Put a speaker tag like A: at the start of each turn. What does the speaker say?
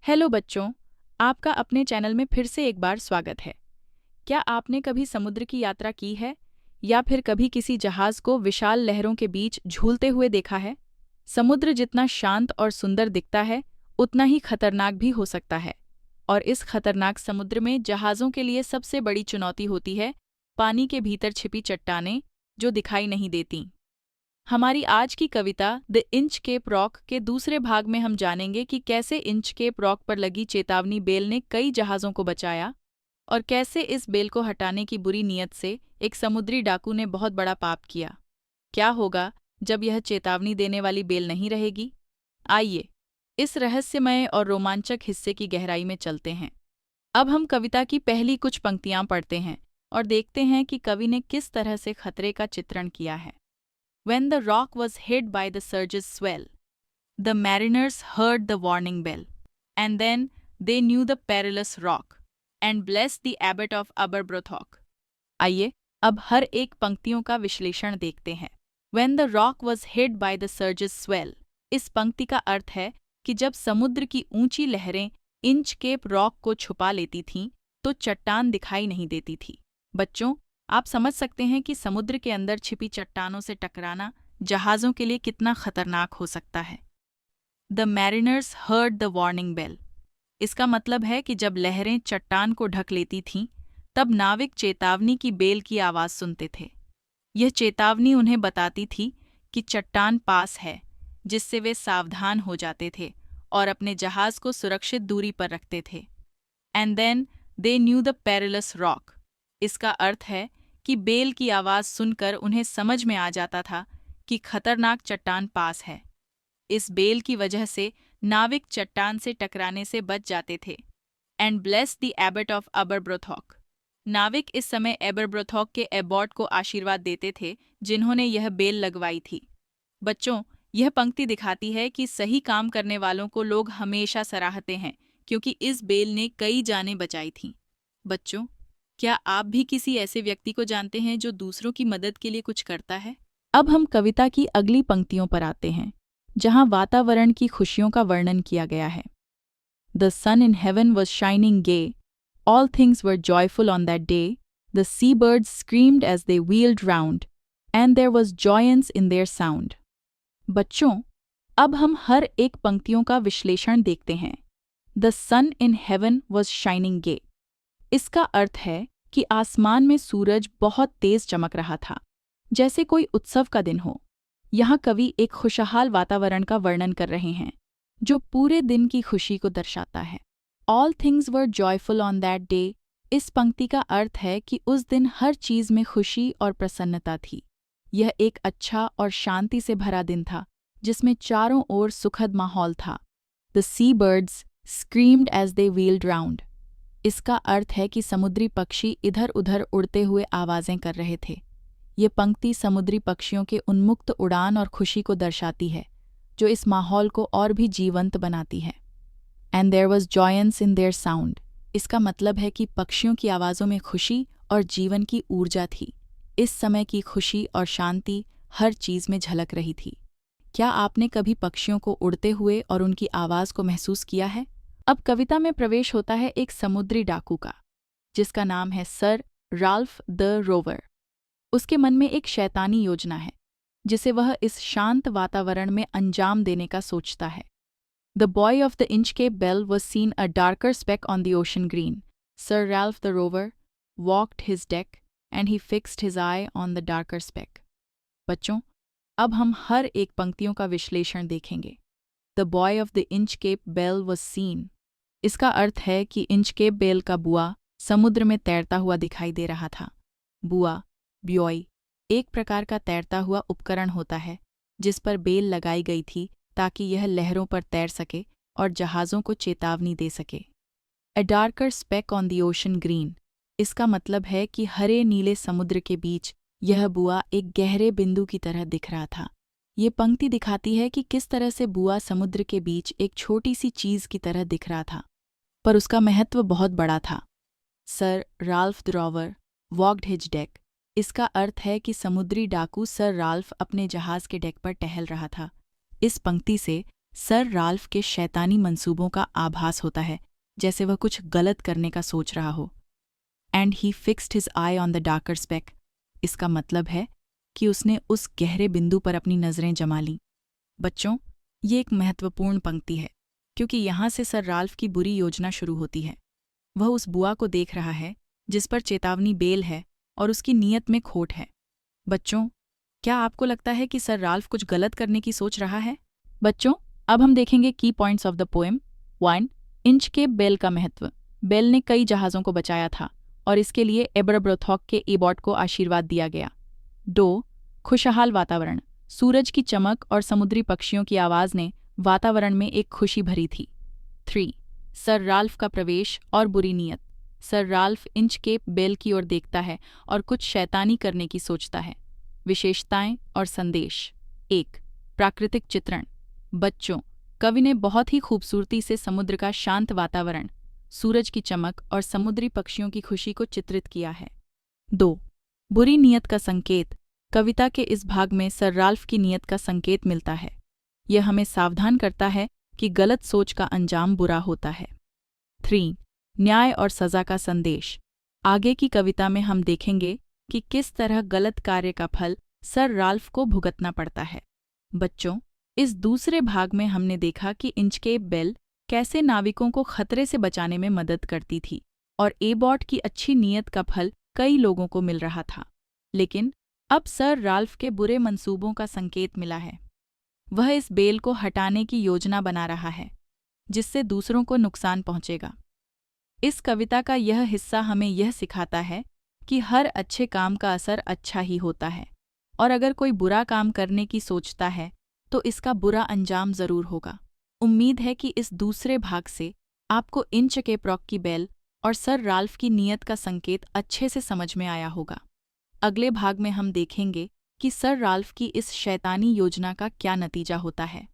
A: Hello बच्चों, आपका अपने चैनल में फिर से एक बार स्वागत है। क्या आपने कभी समुद्र की यात्रा की है या फिर कभी किसी जहाज को विशाल लहरों के बीच झूलते हुए देखा है? समुद्र जितना शांत और सुंदर दिखता है, उतना ही खतरनाक भी हो सकता है। और इस खतरनाक समुद्र में जहाज़ों के लिए सबसे बड़ी चुनौती होती है पानी के भीतर छिपी चट्टानें जो दिखाई नहीं देतीं। हमारी आज की कविता द इंचकेप रॉक के दूसरे भाग में हम जानेंगे कि कैसे इंचकेप रॉक पर लगी चेतावनी बेल ने कई जहाज़ों को बचाया और कैसे इस बेल को हटाने की बुरी नीयत से एक समुद्री डाकू ने बहुत बड़ा पाप किया। क्या होगा जब यह चेतावनी देने वाली बेल नहीं रहेगी? आइए, इस रहस्यमय और रोमांचक हिस्से की गहराई में चलते हैं। अब हम कविता की पहली कुछ पंक्तियां पढ़ते हैं और देखते हैं कि कवि ने किस तरह से खतरे का चित्रण किया है। When the rock was hit by the surge's swell, the mariners heard the warning bell, and then they knew the perilous rock, and blessed the abbot of Aberbrothock. आइए, अब हर एक पंक्तियों का विश्लेषण देखते हैं। When the rock was hit by the surge's swell, इस पंक्ति का अर्थ है कि जब समुद्र की ऊंची लहरें इंचकेप रॉक को छुपा लेती थीं, तो चट्टान दिखाई नहीं देती थी। बच्चों, आप समझ सकते हैं कि समुद्र के अंदर छिपी चट्टानों से टकराना जहाज़ों के लिए कितना खतरनाक हो सकता है। The mariners heard the warning bell. इसका मतलब है कि जब लहरें चट्टान को ढक लेती थीं, तब नाविक चेतावनी की बेल की आवाज़ सुनते थे। यह चेतावनी उन्हें बताती थी कि चट्टान पास है, जिससे वे सावधान हो जाते थे और अपने जहाज़ को सुरक्षित दूरी पर रखते थे। And then they knew the perilous rock. इसका अर्थ है कि बेल की आवाज़ सुनकर उन्हें समझ में आ जाता था कि खतरनाक चट्टान पास है। इस बेल की वजह से नाविक चट्टान से टकराने से बच जाते थे। And bless the abbot of Aberbrothock. नाविक इस एबरब्रोथॉक एबरब्रोथॉक के एबॉट को आशीर्वाद देते थे, जिन्होंने यह बेल लगवाई थी। बच्चों, यह पंक्ति दिखाती है कि सही काम करने वालों को लोग हमेशा सराहते हैं, क्योंकि इस बेल ने कई जानें बचाई थीं। बच्चों, क्या आप भी किसी ऐसे व्यक्ति को जानते हैं जो दूसरों की मदद के लिए कुछ करता है? अब हम कविता की अगली पंक्तियों पर आते हैं, जहां वातावरण की खुशियों का वर्णन किया गया है। The sun in heaven was shining gay, all things were joyful on that day, the sea birds screamed as they wheeled round, and there was joyance in their sound. बच्चों, अब हम हर एक पंक्तियों का विश्लेषण देखते हैं। The sun in heaven was shining gay. इसका अर्थ है कि आसमान में सूरज बहुत तेज चमक रहा था, जैसे कोई उत्सव का दिन हो। यहाँ कवि एक खुशहाल वातावरण का वर्णन कर रहे हैं, जो पूरे दिन की खुशी को दर्शाता है। All things were joyful on that day. इस पंक्ति का अर्थ है कि उस दिन हर चीज में खुशी और प्रसन्नता थी। यह एक अच्छा और शांति से भरा दिन था, जिसमें चारों ओर सुखद माहौल था। The sea birds screamed as they wheeled round. इसका अर्थ है कि समुद्री पक्षी इधर उधर उड़ते हुए आवाजें कर रहे थे। ये पंक्ति समुद्री पक्षियों के उन्मुक्त उड़ान और खुशी को दर्शाती है, जो इस माहौल को और भी जीवंत बनाती है। And there was joyance in their sound. इसका मतलब है कि पक्षियों की आवाज़ों में खुशी और जीवन की ऊर्जा थी। इस समय की खुशी और शांति हर चीज़ में झलक रही थी। क्या आपने कभी पक्षियों को उड़ते हुए और उनकी आवाज़ को महसूस किया है? अब कविता में प्रवेश होता है एक समुद्री डाकू का, जिसका नाम है सर राल्फ द रोवर। उसके मन में एक शैतानी योजना है, जिसे वह इस शांत वातावरण में अंजाम देने का सोचता है। The buoy of the Inchcape bell was seen a darker speck on the ocean green. Sir Ralph the Rover walked his deck and he fixed his eye on the darker speck. बच्चों, अब हम हर एक पंक्तियों का विश्लेषण देखेंगे। The buoy of the Inchcape bell was seen. इसका अर्थ है कि इंचकेप बेल का बुआ समुद्र में तैरता हुआ दिखाई दे रहा था। बुआ, ब्योई, एक प्रकार का तैरता हुआ उपकरण होता है, जिस पर बेल लगाई गई थी ताकि यह लहरों पर तैर सके और जहाज़ों को चेतावनी दे सके। A darker speck on the ocean green. इसका मतलब है कि हरे नीले समुद्र के बीच यह बुआ एक गहरे बिंदु की तरह दिख रहा था। ये पंक्ति दिखाती है कि किस तरह से बुआ समुद्र के बीच एक छोटी सी चीज़ की तरह दिख रहा था, पर उसका महत्व बहुत बड़ा था। Sir Ralph the Rover walked his deck. इसका अर्थ है कि समुद्री डाकू सर राल्फ अपने जहाज़ के डेक पर टहल रहा था। इस पंक्ति से सर राल्फ के शैतानी मंसूबों का आभास होता है, जैसे वह कुछ गलत करने का सोच रहा हो। And he fixed his eye on the darker speck. इसका मतलब है कि उसने उस गहरे बिंदु पर अपनी नज़रें जमा लीं। बच्चों, ये एक महत्वपूर्ण पंक्ति है, क्योंकि यहाँ से सर राल्फ की बुरी योजना शुरू होती है। वह उस बुआ को देख रहा है जिस पर चेतावनी बेल है और उसकी नीयत में खोट है। बच्चों, क्या आपको लगता है कि सर राल्फ कुछ गलत करने की सोच रहा है? बच्चों, अब हम देखेंगे की points of the poem. 1. Inchcape bell का महत्व। बेल ने कई जहाज़ों को बचाया था और इसके लिए एबरब्रोथॉक के एबॉट को आशीर्वाद दिया गया। 2. खुशहाल वातावरण। सूरज की चमक और समुद्री पक्षियों की आवाज़ ने वातावरण में एक खुशी भरी थी। 3. सर राल्फ का प्रवेश और बुरी नीयत। सर राल्फ इंचकेप बेल की ओर देखता है और कुछ शैतानी करने की सोचता है। विशेषताएं और संदेश। 1. प्राकृतिक चित्रण। बच्चों, कवि ने बहुत ही खूबसूरती से समुद्र का शांत वातावरण, सूरज की चमक और समुद्री पक्षियों की खुशी को चित्रित किया है। 2. बुरी नीयत का संकेत। कविता के इस भाग में सर राल्फ की नीयत का संकेत मिलता है। यह हमें सावधान करता है कि गलत सोच का अंजाम बुरा होता है। 3. न्याय और सज़ा का संदेश। आगे की कविता में हम देखेंगे कि किस तरह गलत कार्य का फल सर राल्फ को भुगतना पड़ता है। बच्चों, इस दूसरे भाग में हमने देखा कि इंचकेप बेल कैसे नाविकों को खतरे से बचाने में मदद करती थी और एबॉट की अच्छी नीयत का फल कई लोगों को मिल रहा था। लेकिन अब सर राल्फ के बुरे मंसूबों का संकेत मिला है। वह इस बेल को हटाने की योजना बना रहा है, जिससे दूसरों को नुकसान पहुंचेगा। इस कविता का यह हिस्सा हमें यह सिखाता है कि हर अच्छे काम का असर अच्छा ही होता है, और अगर कोई बुरा काम करने की सोचता है तो इसका बुरा अंजाम जरूर होगा। उम्मीद है कि इस दूसरे भाग से आपको इंचकेप की बेल और सर राल्फ की नीयत का संकेत अच्छे से समझ में आया होगा। अगले भाग में हम देखेंगे कि सर राल्फ की इस शैतानी योजना का क्या नतीजा होता है।